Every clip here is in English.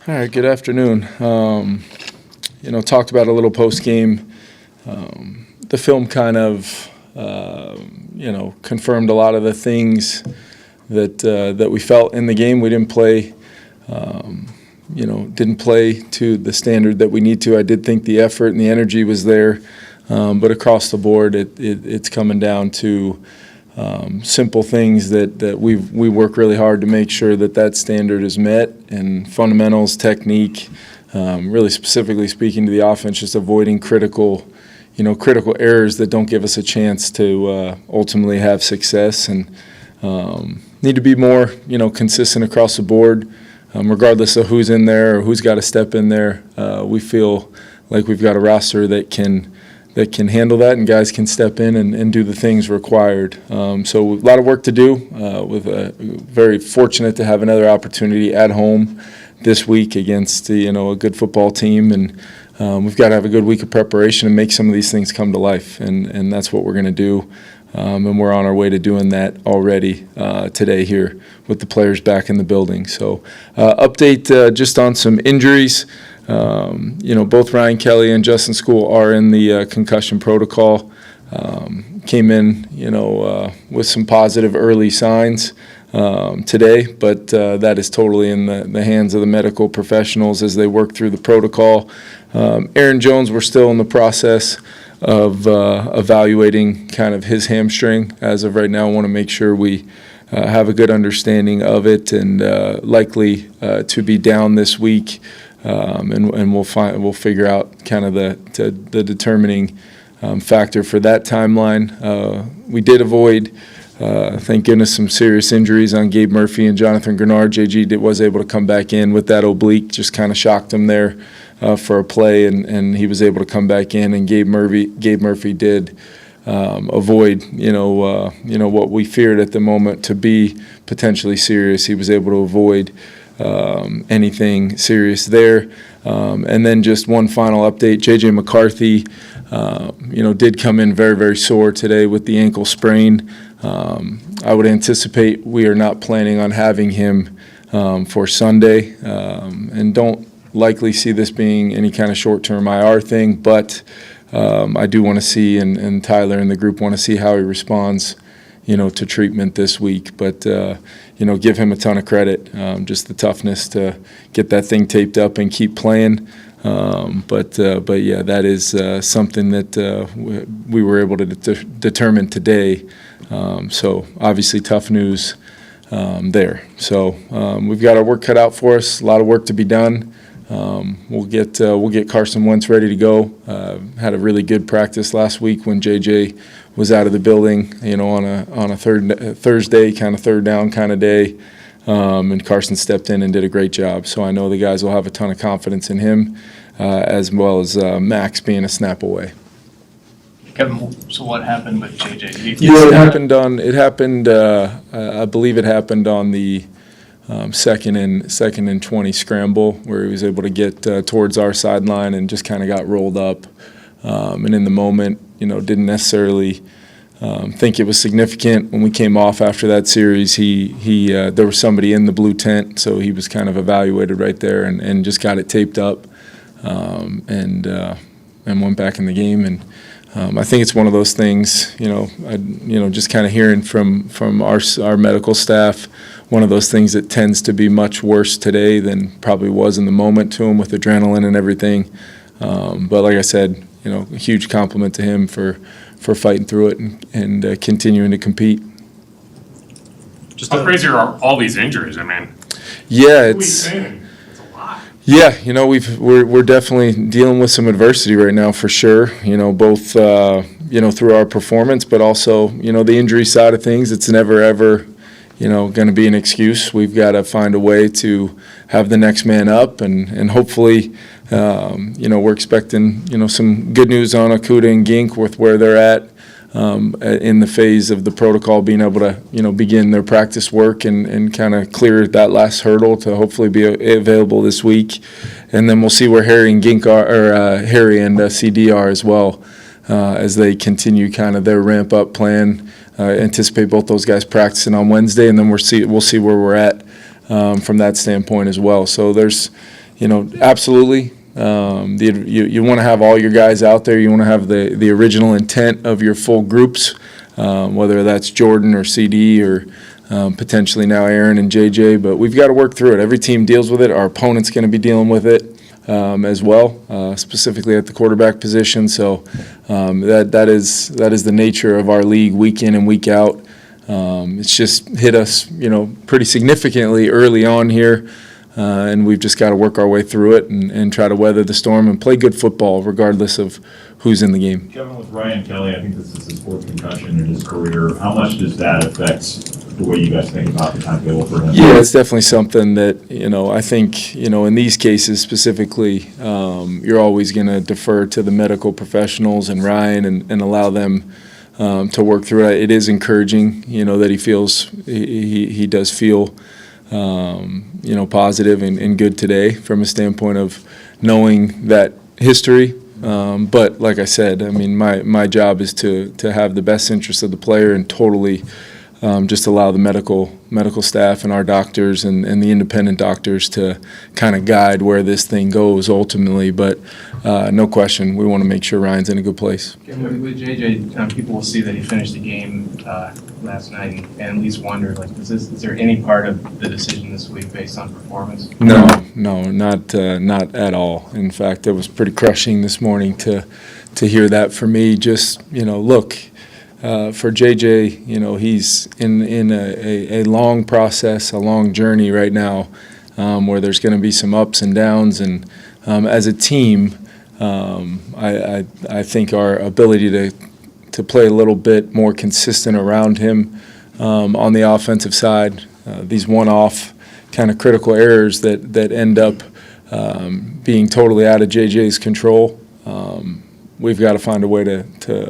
All right, good afternoon. Talked about a little post-game. The film kind of, confirmed a lot of the things that we felt in the game. We didn't play, didn't play to the standard that we need to. I did think the effort and the energy was there, but across the board, it's coming down to simple things that we work really hard to make sure that standard is met, and fundamentals, technique, really specifically speaking to the offense, just avoiding critical errors that don't give us a chance to ultimately have success, and need to be more consistent across the board, regardless of who's in there or who's got to step in there. We feel like we've got a roster that can handle that, and guys can step in and do the things required. So a lot of work to do. Very fortunate to have another opportunity at home this week against a good football team, and we've got to have a good week of preparation and make some of these things come to life, and that's what we're going to do. And we're on our way to doing that already today here with the players back in the building. So update just on some injuries. Both Ryan Kelly and Justin School are in the concussion protocol. Came in, with some positive early signs today, but that is totally in the hands of the medical professionals as they work through the protocol. Aaron Jones, we're still in the process of evaluating kind of his hamstring. As of right now, I want to make sure we have a good understanding of it, and likely to be down this week. And we'll figure out kind of the determining factor for that timeline. We did avoid, thank goodness, some serious injuries on Gabe Murphy and Jonathan Grenard. JG was able to come back in with that oblique, just kind of shocked him there for a play, and he was able to come back in. And Gabe Murphy did avoid, what we feared at the moment to be potentially serious. He was able to avoid anything serious there. And then just one final update, J.J. McCarthy, did come in very, very sore today with the ankle sprain. I would anticipate we are not planning on having him for Sunday, and don't likely see this being any kind of short-term IR thing, but I do want to see, and Tyler and the group want to see how he responds to treatment this week. But, give him a ton of credit, just the toughness to get that thing taped up and keep playing. But yeah, that is something that we were able to determine today. So obviously tough news there. So we've got our work cut out for us, a lot of work to be done. We'll get Carson Wentz ready to go. Had a really good practice last week when JJ was out of the building, on a Thursday kind of third down kind of day, and Carson stepped in and did a great job. So I know the guys will have a ton of confidence in him, as well as Max being a snap away. Kevin, so what happened with JJ? It happened. I believe it happened on the second and 20 scramble, where he was able to get towards our sideline and just kind of got rolled up. And in the moment, didn't necessarily think it was significant. When we came off after that series, there was somebody in the blue tent, so he was kind of evaluated right there and just got it taped up, and went back in the game. And I think it's one of those things, just kind of hearing from our medical staff, one of those things that tends to be much worse today than probably was in the moment to him with adrenaline and everything. But like I said, a huge compliment to him for fighting through it and continuing to compete. Just how crazy are all these injuries? I mean, yeah, it's a lot. Yeah, we're definitely dealing with some adversity right now for sure. Both through our performance, but also the injury side of things. It's never ever going to be an excuse. We've got to find a way to have the next man up, and hopefully, we're expecting, some good news on Okuda and Gink with where they're at in the phase of the protocol, being able to, begin their practice work and kind of clear that last hurdle to hopefully be available this week. And then we'll see where Harry and Gink are, or Harry and CD are as well, as they continue kind of their ramp-up plan. Anticipate both those guys practicing on Wednesday, and then we'll see where we're at from that standpoint as well. So there's Absolutely. You want to have all your guys out there. You want to have the original intent of your full groups, whether that's Jordan or CD or potentially now Aaron and JJ. But we've got to work through it. Every team deals with it. Our opponent's going to be dealing with it as well, specifically at the quarterback position. So that is the nature of our league week in and week out. It's just hit us, pretty significantly early on here. And we've just got to work our way through it and try to weather the storm and play good football regardless of who's in the game. Kevin, with Ryan Kelly, I think this is his fourth concussion in his career. How much does that affect the way you guys think about the timetable for him? Yeah, it's definitely something that, I think, in these cases specifically, you're always going to defer to the medical professionals and Ryan and allow them to work through it. It is encouraging, that he feels, he does feel positive and good today from a standpoint of knowing that history. But like I said, my job is to have the best interest of the player and totally just allow the medical staff and our doctors and the independent doctors to kind of guide where this thing goes ultimately. But no question, we want to make sure Ryan's in a good place. With JJ, people will see that he finished the game last night and at least wonder, is there any part of the decision this week based on performance? No, not at all. In fact, it was pretty crushing this morning to hear that for me. Just, look, for JJ, he's in a long process, a long journey right now where there's going to be some ups and downs. And as a team, I think our ability to play a little bit more consistent around him on the offensive side, these one-off kind of critical errors that end up being totally out of JJ's control. We've got to find a way to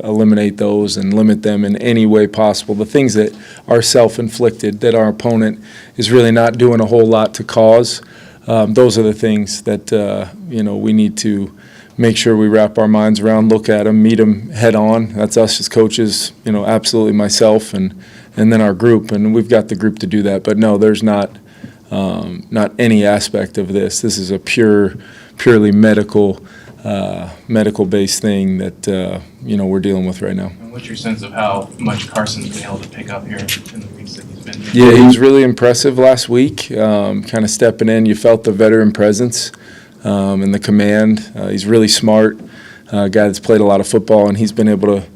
eliminate those and limit them in any way possible. The things that are self-inflicted, that our opponent is really not doing a whole lot to cause, those are the things that we need to make sure we wrap our minds around, look at them, meet them head on. That's us as coaches, absolutely myself and then our group, and we've got the group to do that. But no, there's not any aspect of this. This is a purely medical-based thing that we're dealing with right now. And what's your sense of how much Carson's been able to pick up here in the weeks that he's been here? Yeah, he was really impressive last week, kind of stepping in. You felt the veteran presence and the command. He's really smart, a guy that's played a lot of football, and he's been able to,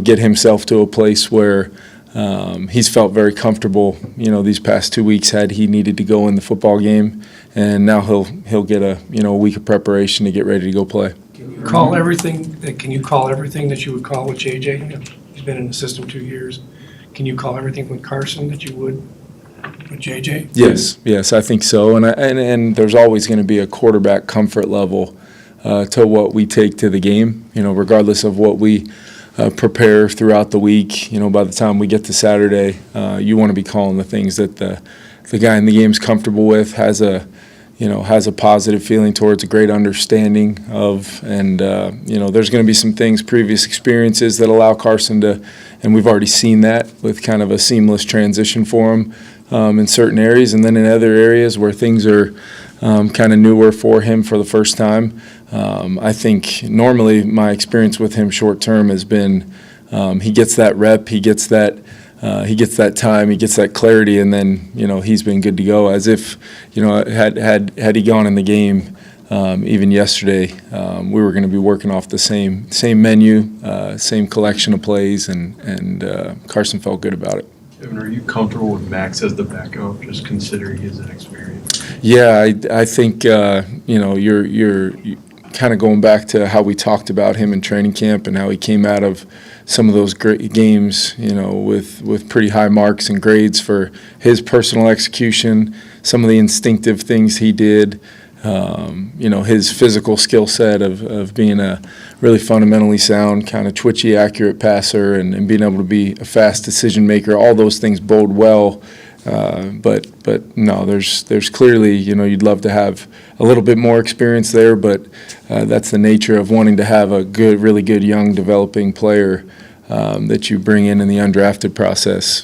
get himself to a place where he's felt very comfortable, these past 2 weeks had he needed to go in the football game, and now he'll get a week of preparation to get ready to go play. Can you call everything that you would call with JJ? He's been in the system 2 years. Can you call everything with Carson that you would with JJ? Yes, I think so. And there's always going to be a quarterback comfort level to what we take to the game, regardless of what we prepare throughout the week. By the time we get to Saturday, you want to be calling the things that the guy in the game's comfortable with, has a positive feeling towards, a great understanding of, and there's going to be some things, previous experiences that allow Carson to, and we've already seen that with kind of a seamless transition for him in certain areas, and then in other areas where things are kind of newer for him for the first time. I think normally my experience with him short term has been he gets that rep, he gets that time, he gets that clarity, and then he's been good to go. As if had he gone in the game even yesterday, we were going to be working off the same menu, same collection of plays, and Carson felt good about it. Kevin, are you comfortable with Max as the backup, just considering his inexperience? Yeah, I think you're kind of going back to how we talked about him in training camp and how he came out of some of those great games, with pretty high marks and grades for his personal execution, some of the instinctive things he did, his physical skill set of being a really fundamentally sound, kind of twitchy, accurate passer and being able to be a fast decision maker. All those things bode well. But no, there's clearly, you'd love to have a little bit more experience there, but that's the nature of wanting to have a really good young developing player that you bring in the undrafted process.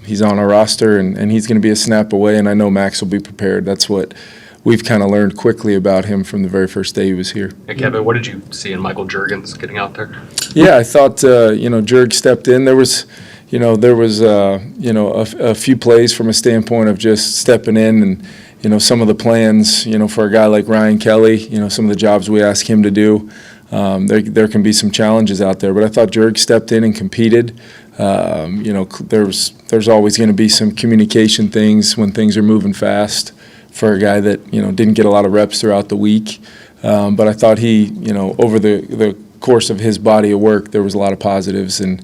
He's on our roster and he's going to be a snap away, and I know Max will be prepared. That's what we've kind of learned quickly about him from the very first day he was here. Hey, Kevin, what did you see in Michael Juergens getting out there? Yeah, I thought, Jurg stepped in. There was a few plays from a standpoint of just stepping in and, some of the plans, for a guy like Ryan Kelly, some of the jobs we ask him to do. There can be some challenges out there, but I thought Jurg stepped in and competed. There's always going to be some communication things when things are moving fast for a guy that, didn't get a lot of reps throughout the week. But I thought he, over the course of his body of work, there was a lot of positives, and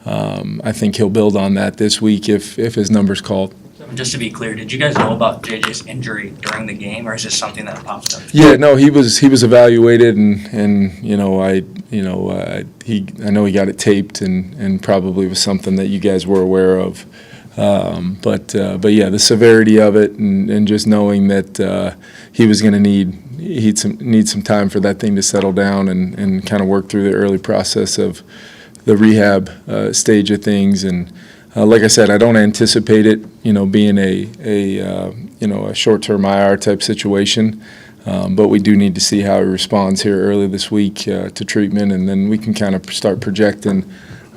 I think he'll build on that this week if his number's called. Just to be clear, did you guys know about JJ's injury during the game, or is this something that popped up? Yeah, no, he was evaluated, and I know he got it taped, and probably was something that you guys were aware of. But yeah, the severity of it, and just knowing that he was going to need some time for that thing to settle down and kind of work through the early process of the rehab stage of things. And like I said, I don't anticipate it, being a short-term IR type situation. But we do need to see how he responds here early this week to treatment, and then we can kind of start projecting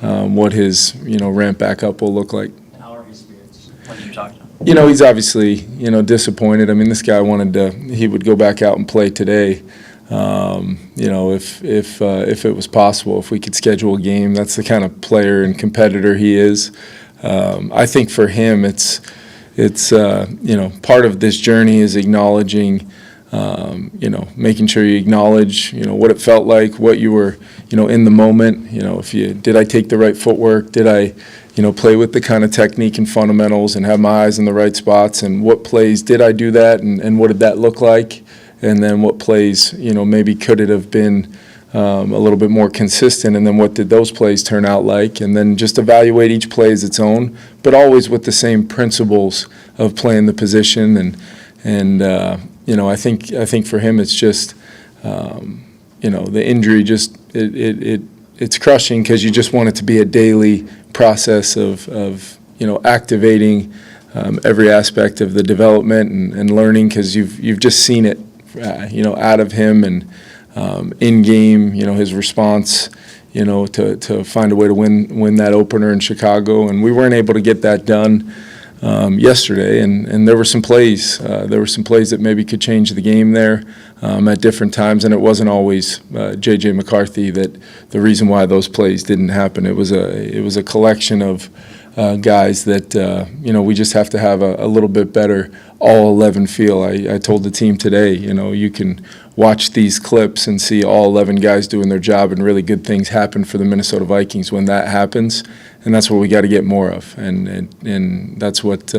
what his ramp back up will look like. How are his spirits when you talk to him? He's obviously disappointed. I mean, this guy he would go back out and play today. If it was possible, if we could schedule a game. That's the kind of player and competitor he is. I think for him, it's part of this journey is acknowledging, making sure you acknowledge, what it felt like, what you were, in the moment. Did I take the right footwork? Did I, play with the kind of technique and fundamentals and have my eyes in the right spots? And what plays did I do that? And what did that look like? And then what plays, maybe could it have been a little bit more consistent, and then what did those plays turn out like? And then just evaluate each play as its own, but always with the same principles of playing the position. And I think for him it's just, the injury just it's crushing, because you just want it to be a daily process of activating every aspect of the development and learning, because you've just seen it, out of him, and in game, his response, to find a way to win that opener in Chicago, and we weren't able to get that done yesterday, and there were some plays. That maybe could change the game there at different times, and it wasn't always J.J. McCarthy that the reason why those plays didn't happen. It was a collection of guys that we just have to have a little bit better all 11 feel. I told the team today, you can watch these clips and see all 11 guys doing their job, and really good things happen for the Minnesota Vikings when that happens, and that's what we got to get more of, and that's what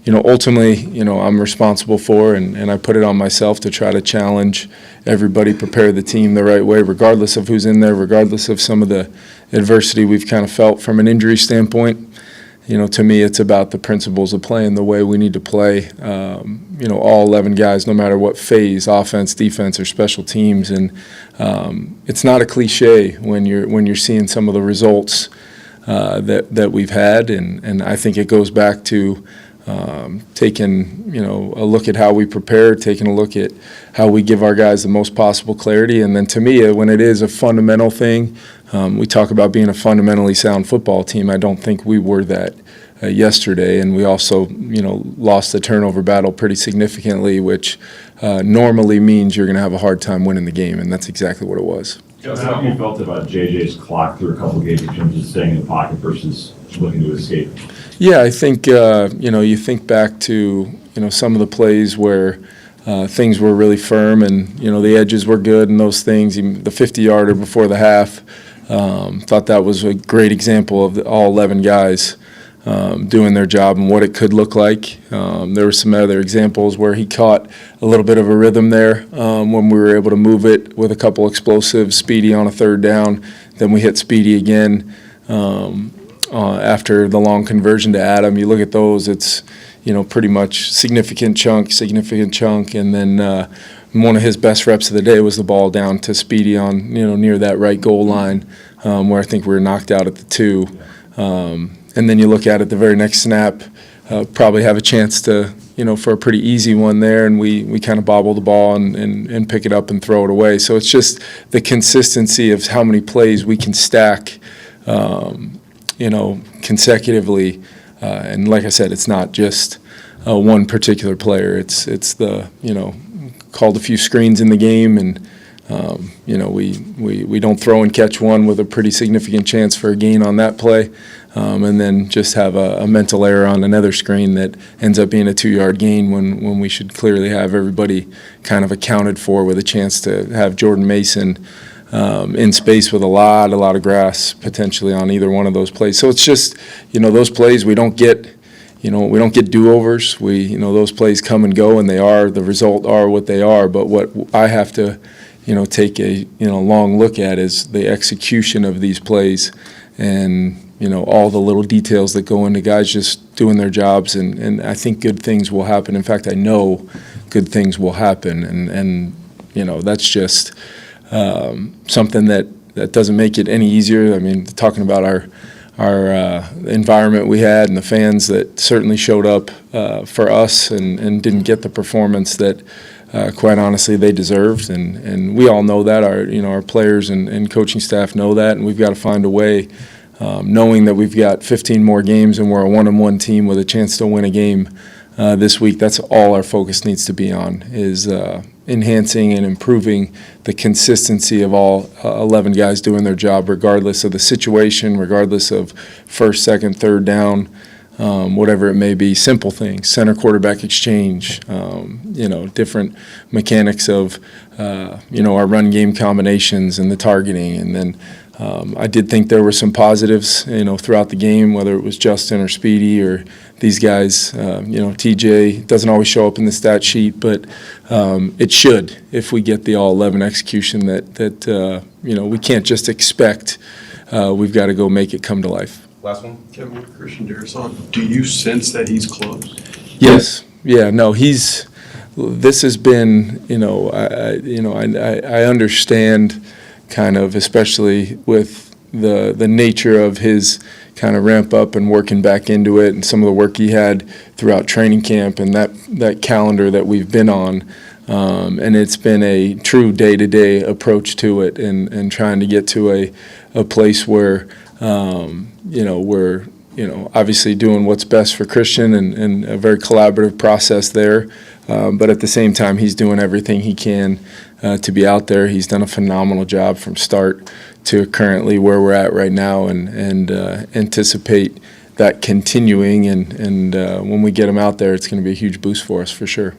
ultimately I'm responsible for, and I put it on myself to try to challenge everybody, prepare the team the right way, regardless of who's in there, regardless of some of the adversity we've kind of felt from an injury standpoint. To me, it's about the principles of playing the way we need to play, all 11 guys, no matter what phase, offense, defense, or special teams. And it's not a cliche when you're seeing some of the results that we've had. And I think it goes back to taking, a look at how we prepare, taking a look at how we give our guys the most possible clarity. And then to me, when it is a fundamental thing, we talk about being a fundamentally sound football team. I don't think we were that yesterday, and we also, lost the turnover battle pretty significantly, which normally means you're going to have a hard time winning the game, and that's exactly what it was. How have you felt about JJ's clock through a couple of games in terms of staying in the pocket versus looking to escape? Yeah, I think, you think back to, some of the plays where things were really firm, and, the edges were good and those things. Even the 50-yarder before the half, thought that was a great example of all 11 guys doing their job and what it could look like. There were some other examples where he caught a little bit of a rhythm there when we were able to move it with a couple explosives, Speedy on a third down. Then we hit Speedy again after the long conversion to Adam. You look at those, it's pretty much significant chunk, and then one of his best reps of the day was the ball down to Speedy on near that right goal line where I think we were knocked out at the 2. And then you look at it, the very next snap, probably have a chance to for a pretty easy one there, and we kind of bobble the ball and pick it up and throw it away. So it's just the consistency of how many plays we can stack, consecutively. And like I said, it's not just one particular player. It's the, called a few screens in the game, and we don't throw and catch one with a pretty significant chance for a gain on that play, and then just have a mental error on another screen that ends up being a 2-yard gain when we should clearly have everybody kind of accounted for with a chance to have Jordan Mason in space with a lot of grass potentially on either one of those plays. So it's just, those plays we don't get. We don't get do-overs. Those plays come and go, and the result are what they are. But what I have to, take a, long look at is the execution of these plays, and, all the little details that go into guys just doing their jobs. And I think good things will happen. In fact, I know good things will happen. And that's just something that doesn't make it any easier. I mean, talking about our environment we had and the fans that certainly showed up for us and didn't get the performance that quite honestly they deserved, and we all know that. Our players and coaching staff know that, and we've got to find a way, knowing that we've got 15 more games and we're a 1-1 team with a chance to win a game this week. That's all our focus needs to be on, is enhancing and improving the consistency of all 11 guys doing their job, regardless of the situation, regardless of first, second, third down, whatever it may be. Simple things, center quarterback exchange, different mechanics of, our run game combinations and the targeting. And then I did think there were some positives, throughout the game, whether it was Justin or Speedy or these guys. TJ doesn't always show up in the stat sheet, but it should if we get the all-11 execution that we can't just expect. We've got to go make it come to life. Last one. Kevin, with Christian Darrison, do you sense that he's close? Yes. Yeah. No. This has been. I understand, kind of, especially with the nature of his kind of ramp up and working back into it, and some of the work he had throughout training camp and that calendar that we've been on. And it's been a true day-to-day approach to it, and trying to get to a place where, we're, obviously doing what's best for Christian, and a very collaborative process there. But at the same time, he's doing everything he can to be out there. He's done a phenomenal job from start to currently where we're at right now, and anticipate that continuing. And when we get him out there, it's going to be a huge boost for us for sure.